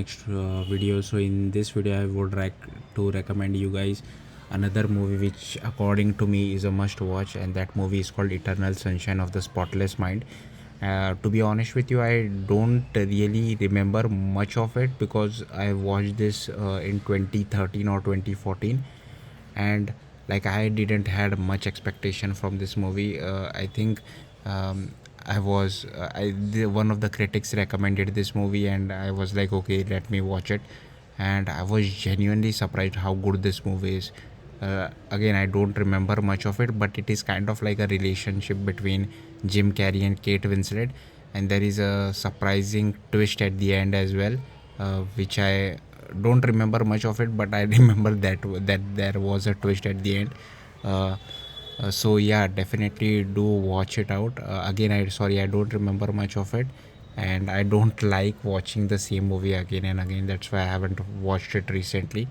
Next video. So in this video I would like to recommend you guys another movie which according to me is a must watch, and that movie is called Eternal Sunshine of the Spotless Mind. To be honest with you, I don't really remember much of it because I watched this in 2013 or 2014, and like I didn't had much expectation from this movie. I think um, one of the critics recommended this movie, and I was like, okay, let me watch it. And I was genuinely surprised how good this movie is. Again, I don't remember much of it, but it is kind of like a relationship between Jim Carrey and Kate Winslet, and there is a surprising twist at the end as well, which I don't remember much of it, but I remember that there was a twist at the end. Uh, so yeah, definitely do watch it out. Again, I don't remember much of it, and I don't like watching the same movie again and again. That's why I haven't watched it recently.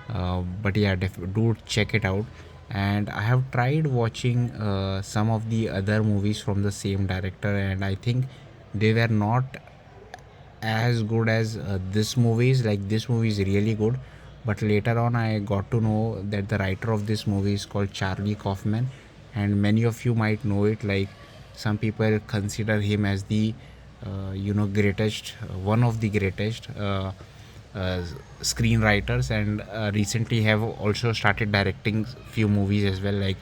But yeah, do check it out. And I have tried watching some of the other movies from the same director, and I think they were not as good as this movie is. Like, this movie is really good, but later on I got to know that the writer of this movie is called Charlie Kaufman, and many of you might know it. Like, some people consider him as the greatest, one of the greatest uh, screenwriters, and recently have also started directing few movies as well. Like,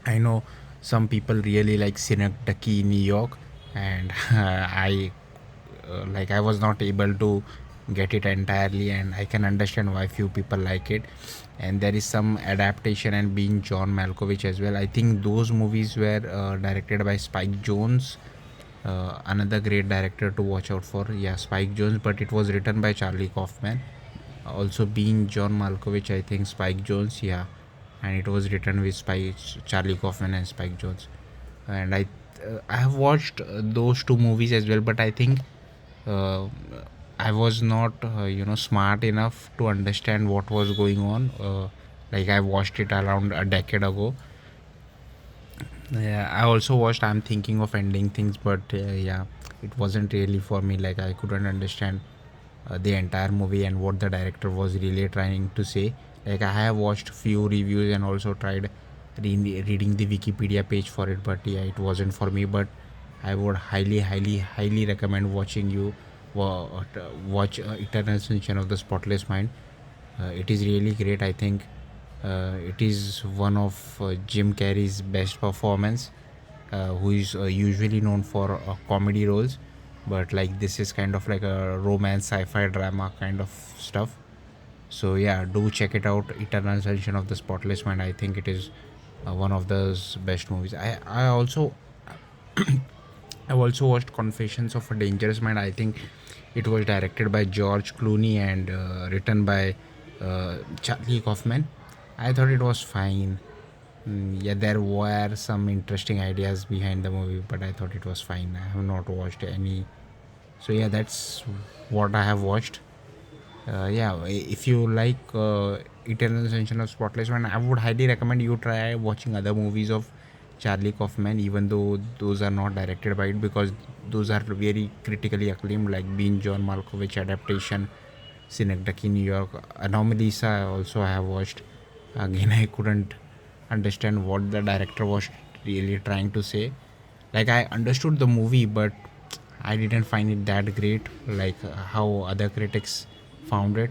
I know some people really like Synecdoche, New York, and I was not able to get it entirely, and I can understand why few people like it. And there is some adaptation and being John Malkovich as well. I think those movies were directed by Spike Jonze, another great director to watch out for. Yeah, Spike Jonze, but it was written by Charlie Kaufman. Also, being John Malkovich, I think Spike Jonze, yeah, and it was written with Charlie Kaufman and Spike Jonze. And I have watched those two movies as well, but I think uh, I was not smart enough to understand what was going on. Like, I watched it around a decade ago. Yeah, I also watched I'm Thinking of Ending Things, but yeah, it wasn't really for me. Like, I couldn't understand the entire movie and what the director was really trying to say. Like, I have watched few reviews and also tried reading the Wikipedia page for it, but yeah, it wasn't for me. But I would highly recommend watching you watch Eternal Sunshine of the Spotless Mind. It is really great. I think it is one of Jim Carrey's best performance, who is usually known for comedy roles, but like, this is kind of like a romance sci-fi drama kind of stuff. So yeah, do check it out, Eternal Sunshine of the Spotless Mind. I think it is one of those best movies. I've also watched Confessions of a Dangerous Mind. I think it was directed by George Clooney and written by Charlie Kaufman. I thought it was fine. Yeah, there were some interesting ideas behind the movie, but I thought it was fine. I have not watched any. So yeah, that's what I have watched. Yeah, if you like Eternal Sunshine of Spotless Mind, I would highly recommend you try watching other movies of Charlie Kaufman, even though those are not directed by it, because those are very critically acclaimed, like Being John Malkovich adaptation, Synecdoche, New York, Anomalisa. Also, I have watched. Again, I couldn't understand what the director was really trying to say. Like, I understood the movie, but I didn't find it that great, like how other critics found it.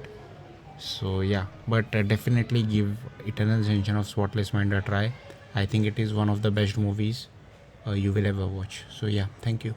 So yeah, but definitely give Eternal Sunshine of Spotless Mind a try. I think it is one of the best movies you will ever watch. So yeah, thank you.